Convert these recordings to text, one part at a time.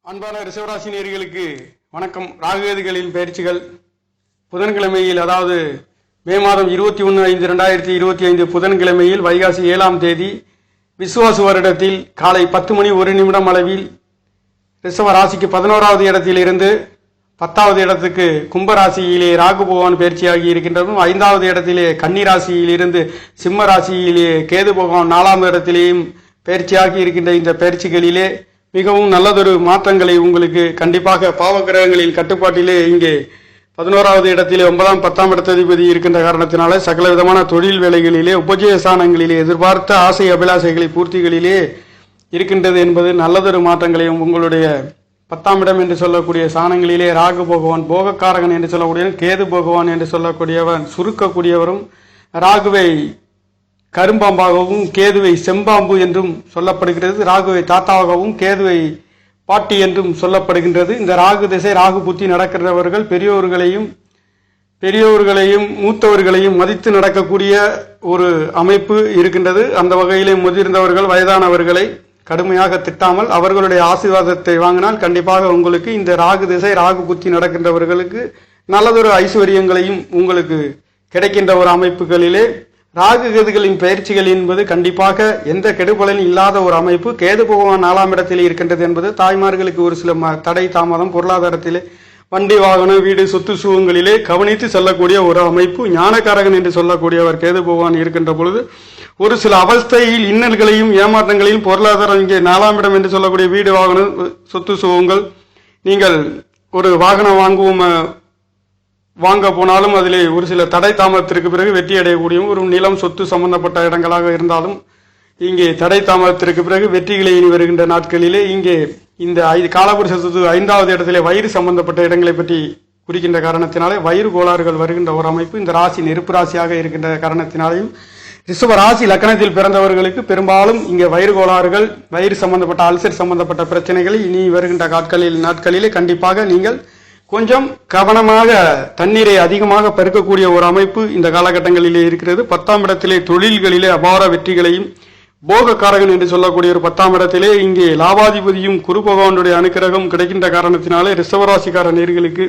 அன்பான ரிஷபராசி நேயர்களுக்கு வணக்கம். ராகுகேதுகளின் பயிற்சிகள் புதன்கிழமையில், அதாவது மே மாதம் 21/5/2025 புதன்கிழமையில் வைகாசி 7ஆம் தேதி விசுவாசு வருடத்தில் காலை 10:01 அளவில் ரிஷப ராசிக்கு 11வது இடத்திலிருந்து 10வது இடத்துக்கு கும்பராசியிலே ராகு பகவான் பயிற்சியாகி இருக்கின்றதும், 5வது இடத்திலே கன்னி ராசியிலிருந்து சிம்ம ராசியிலே கேது பகவான் 4ஆம் இடத்திலேயும் பயிற்சியாகி இருக்கின்ற இந்த பயிற்சிகளிலே மிகவும் நல்லதொரு மாற்றங்களை உங்களுக்கு கண்டிப்பாக பாவகிரகங்களின் கட்டுப்பாட்டிலே இங்கே 11வது இடத்திலே 9ஆம் 10ஆம் இடத்ததிபதி இருக்கின்ற காரணத்தினால சகல விதமான தொழில் வேலைகளிலே உபஜயஸ்தானங்களிலே எதிர்பார்த்த ஆசை அபிலாசைகளை பூர்த்திகளிலே இருக்கின்றது என்பது நல்லதொரு மாற்றங்களையும் உங்களுடைய 10ஆம் இடம் என்று சொல்லக்கூடிய ஸ்தானங்களிலே ராகு பகவான் போகக்காரகன் என்று சொல்லக்கூடிய கேது பகவான் என்று சொல்லக்கூடியவன் சுருக்கக்கூடியவரும் ராகுவை கரும்பாம்பாகவும் கேதுவை செம்பாம்பு என்றும் சொல்லப்படுகிறது. ராகுவை தாத்தாவாகவும் கேதுவை பாட்டி என்றும் சொல்லப்படுகின்றது. இந்த ராகு திசை ராகு புத்தி நடக்கிறவர்கள் பெரியோர்களையும் மூத்தவர்களையும் மதித்து நடக்கக்கூடிய ஒரு அமைப்பு இருக்கின்றது. அந்த வகையிலே முதிர்ந்தவர்கள் வயதானவர்களை கடுமையாக திட்டாமல் அவர்களுடைய ஆசீர்வாதத்தை வாங்கினால் கண்டிப்பாக உங்களுக்கு இந்த ராகு திசை ராகு புத்தி நடக்கின்றவர்களுக்கு நல்லதொரு ஐஸ்வர்யங்களையும் உங்களுக்கு கிடைக்கின்ற ஒரு அமைப்புகளிலே ராகு கேதுகளின் பயிற்சிகள் என்பது கண்டிப்பாக எந்த கெடுபலன் இல்லாத ஒரு அமைப்பு. கேது பகவான் 4ஆம் இடத்தில் இருக்கின்றது என்பது தாய்மார்களுக்கு ஒரு சில தடை தாமதம், பொருளாதாரத்திலே வண்டி வாகனம் வீடு சொத்து சுகங்களிலே கவனித்து செல்லக்கூடிய ஒரு அமைப்பு. ஞானக்காரகன் என்று சொல்லக்கூடியவர் கேது பகவான் இருக்கின்ற பொழுது ஒரு சில அவஸ்தையில் இன்னல்களையும் ஏமாற்றங்களையும் பொருளாதாரம் இங்கே 4ஆம் இடம் என்று சொல்லக்கூடிய வீடு வாகனம் சொத்து சுகங்கள், நீங்கள் ஒரு வாகனம் வாங்க போனாலும் அதிலே ஒரு சில தடை தாமதத்திற்கு பிறகு வெற்றி அடையக்கூடிய ஒரு நிலம் சொத்து சம்பந்தப்பட்ட இடங்களாக இருந்தாலும் இங்கே தடை தாமதத்திற்கு பிறகு வெற்றிகளை வருகின்ற நாட்களிலே இங்கே இந்த காலபுருஷ சொத்து 5வது இடத்திலே வயிறு சம்பந்தப்பட்ட இடங்களை பற்றி குறிக்கின்ற காரணத்தினாலே வயிறு கோளாறுகள் வருகின்ற ஒரு அமைப்பு. இந்த ராசி நெருப்பு ராசியாக இருக்கின்ற காரணத்தினாலேயும் ரிஷப ராசி லக்னத்தில் பிறந்தவர்களுக்கு பெரும்பாலும் இங்கே வயிறு கோளாறுகள், வயிறு சம்பந்தப்பட்ட அல்சர் சம்பந்தப்பட்ட பிரச்சனைகளை இனி வருகின்ற நாட்களிலே கண்டிப்பாக நீங்கள் கொஞ்சம் கவனமாக தண்ணீரை அதிகமாக பெருக்கக்கூடிய ஒரு அமைப்பு இந்த காலகட்டங்களிலே இருக்கிறது. 10ஆம் இடத்திலே தொழில்களிலே அபார வெற்றிகளையும் போகக்காரகன் என்று சொல்லக்கூடிய ஒரு 10ஆம் இடத்திலே இங்கே லாபாதிபதியும் குரு பகவானுடைய அனுக்கிரகம் கிடைக்கின்ற காரணத்தினாலே ரிஷபராசிக்கார நேயர்களுக்கு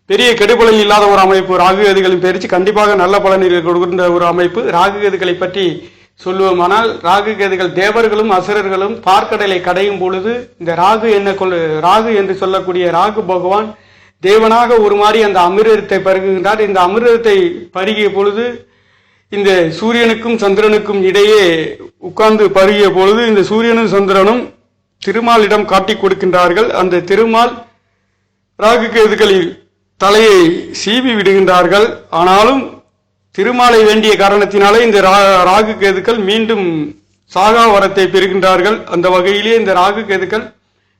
பெரிய கெடுபலன் இல்லாத ஒரு அமைப்பு. ராகுகேதுகளின் பயிற்சி கண்டிப்பாக நல்ல பலன்களை கொடுக்கின்ற ஒரு அமைப்பு. ராகுகேதுகளை பற்றி சொல்லுவோமானால் ராகுகேதுகள் தேவர்களும் அசுரர்களும் பார்க்கடலை கடையும் பொழுது இந்த ராகு என்று சொல்லக்கூடிய ராகு பகவான் தேவனாக ஒரு மாதிரி அந்த அமிர்தத்தை பருகுகின்றார். இந்த அமிர்தத்தை பருகிய பொழுது இந்த சூரியனுக்கும் சந்திரனுக்கும் இடையே உட்கார்ந்து பருகிய பொழுது இந்த சூரியனும் சந்திரனும் திருமாலிடம் காட்டி கொடுக்கின்றார்கள். அந்த திருமால் ராகு கேதுகளில் தலையை சீவி விடுகின்றார்கள். ஆனாலும் திருமாலை வேண்டிய காரணத்தினாலே இந்த ராகு கேதுக்கள் மீண்டும் சாகா வரத்தை பெறுகின்றார்கள். அந்த வகையிலே இந்த ராகு கேதுக்கள்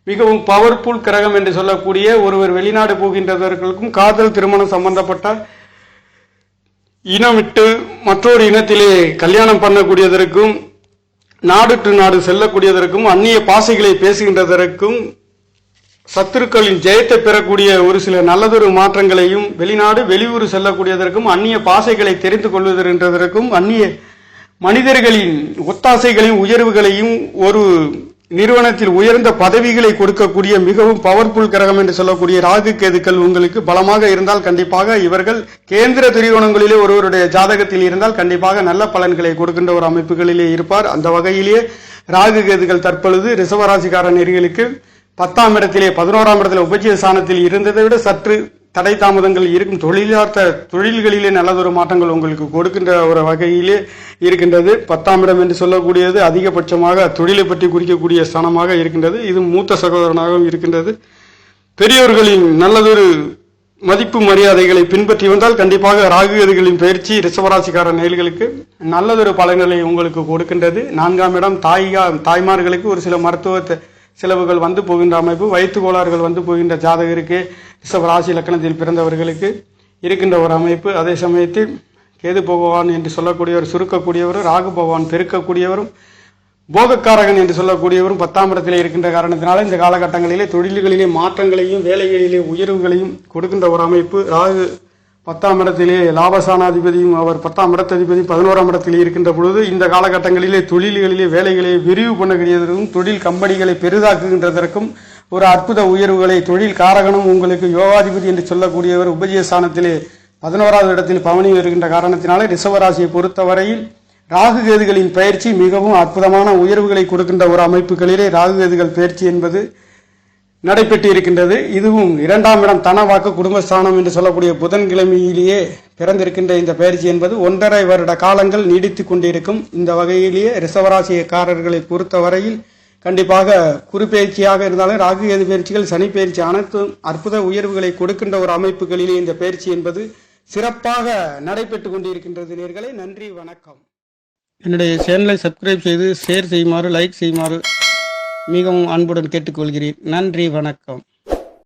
மிகவும் பவர்ஃபுல் கிரகம் என்று சொல்லக்கூடிய ஒருவர் வெளிநாடு போகின்றவர்களுக்கும் காதல் திருமணம் சம்பந்தப்பட்ட இனம் விட்டு மற்றொரு இனத்திலே கல்யாணம் பண்ணக்கூடியதற்கும் நாடு டு நாடு செல்லக்கூடியதற்கும் அந்நிய பாசைகளை பேசுகின்றதற்கும் சத்துருக்களின் ஜெயத்தை பெறக்கூடிய ஒரு சில நல்லதொரு மாற்றங்களையும் வெளிநாடு வெளியூர் செல்லக்கூடியதற்கும் அந்நிய பாசைகளை தெரிந்து கொள்வதற்கும் அந்நிய மனிதர்களின் ஒத்தாசைகளையும் உயர்வுகளையும் ஒரு நிறுவனத்தில் உயர்ந்த பதவிகளை கொடுக்கக்கூடிய மிகவும் பவர்ஃபுல் கிரகம் என்று சொல்லக்கூடிய ராகு கேதுக்கள் உங்களுக்கு பலமாக இருந்தால் கண்டிப்பாக இவர்கள் கேந்திர திரிகோணங்களிலே ஒருவருடைய ஜாதகத்தில் இருந்தால் கண்டிப்பாக நல்ல பலன்களை கொடுக்கின்ற ஒரு அமைப்புகளிலே இருப்பார். அந்த வகையிலேயே ராகு கேதுக்கள் தற்பொழுது ரிஷபராசிக்கார நேயர்களுக்கு 10ஆம் இடத்திலே 11ஆம் இடத்திலே உபஜய ஸ்தானத்தில் இருந்ததை விட சற்று தடை தாமதங்கள் இருக்கும். தொழில்களிலே நல்லதொரு மாற்றங்கள் உங்களுக்கு கொடுக்கின்ற ஒரு வகையிலே இருக்கின்றது. 10ஆம் இடம் என்று சொல்லக்கூடியது அதிகபட்சமாக தொழிலை பற்றி குறிக்கக்கூடிய ஸ்தானமாக இருக்கின்றது. இது மூத்த சகோதரனாகவும் இருக்கின்றது. பெரியோர்களின் நல்லதொரு மதிப்பு மரியாதைகளை பின்பற்றி வந்தால் கண்டிப்பாக ராகுகேதுகளின் பயிற்சி ரிஷபராசிக்கார நேயர்களுக்கு நல்லதொரு பலன்களை உங்களுக்கு கொடுக்கின்றது. 4ஆம் இடம் தாய்மார்களுக்கு ஒரு சில மருத்துவ செலவுகள் வந்து போகின்ற அமைப்பு, வயிற்று கோளாறுகள் வந்து போகின்ற ஜாதகருக்கு ரிஷப ராசி லக்னத்தில் பிறந்தவர்களுக்கு இருக்கின்ற ஒரு அமைப்பு. அதே சமயத்தில் கேது பகவான் என்று சொல்லக்கூடியவர் சுருக்கக்கூடியவரும் ராகு பகவான் பெருக்கக்கூடியவரும் போகக்காரகன் என்று சொல்லக்கூடியவரும் 10ஆம் இடத்திலே இருக்கின்ற காரணத்தினால இந்த காலகட்டங்களிலே தொழில்களிலே மாற்றங்களையும் வேலைகளிலே உயர்வுகளையும் கொடுக்கின்ற ஒரு அமைப்பு. ராகு 10ஆம் இடத்திலே லாபசானாதிபதியும் அவர் 10ஆம் இடத்ததிபதி 11ஆம் இடத்திலே இருக்கின்ற பொழுது இந்த காலகட்டங்களிலே தொழில்களிலே வேலைகளை விரிவு பண்ணக்கூடியதற்கும் தொழில் கம்பெனிகளை பெரிதாக்குகின்றதற்கும் ஒரு அற்புத உயர்வுகளை, தொழில் காரகனும் உங்களுக்கு யோகாதிபதி என்று சொல்லக்கூடியவர் உபஜயஸ்தானத்திலே 11வது இடத்தில் பவனி வருகின்ற காரணத்தினாலே ரிஷபராசியை பொறுத்தவரையில் ராகு கேதுகளின் பயிற்சி மிகவும் அற்புதமான உயர்வுகளை கொடுக்கின்ற ஒரு அமைப்புகளிலே ராகு கேதுகள் பயிற்சி என்பது நடைபெற்று இருக்கின்றது. இதுவும் 2ஆம் இடம் தனவாக்கு குடும்பஸ்தானம் என்று சொல்லக்கூடிய புதன்கிழமையிலேயே பிறந்திருக்கின்ற இந்த பயிற்சி என்பது 1.5 வருட காலங்கள் நீடித்து கொண்டிருக்கும். இந்த வகையிலேயே ரிஷபராசிக்காரர்களை பொறுத்தவரையில் கண்டிப்பாக குரு பயிற்சியாக இருந்தாலும் ராகு கேது பயிற்சிகள், சனி பயிற்சி அனைத்தும் அற்புத உயர்வுகளை கொடுக்கின்ற ஒரு அமைப்புகளிலே இந்த பயிற்சி என்பது சிறப்பாக நடைபெற்று கொண்டிருக்கின்றது. நேயர்களே, நன்றி, வணக்கம். என்னுடைய சேனலை சப்ஸ்கிரைப் செய்து ஷேர் செய்யுமாறு, லைக் செய்யுமாறு மிகவும் அன்புடன் கேட்டுக்கொள்கிறேன். நன்றி, வணக்கம்.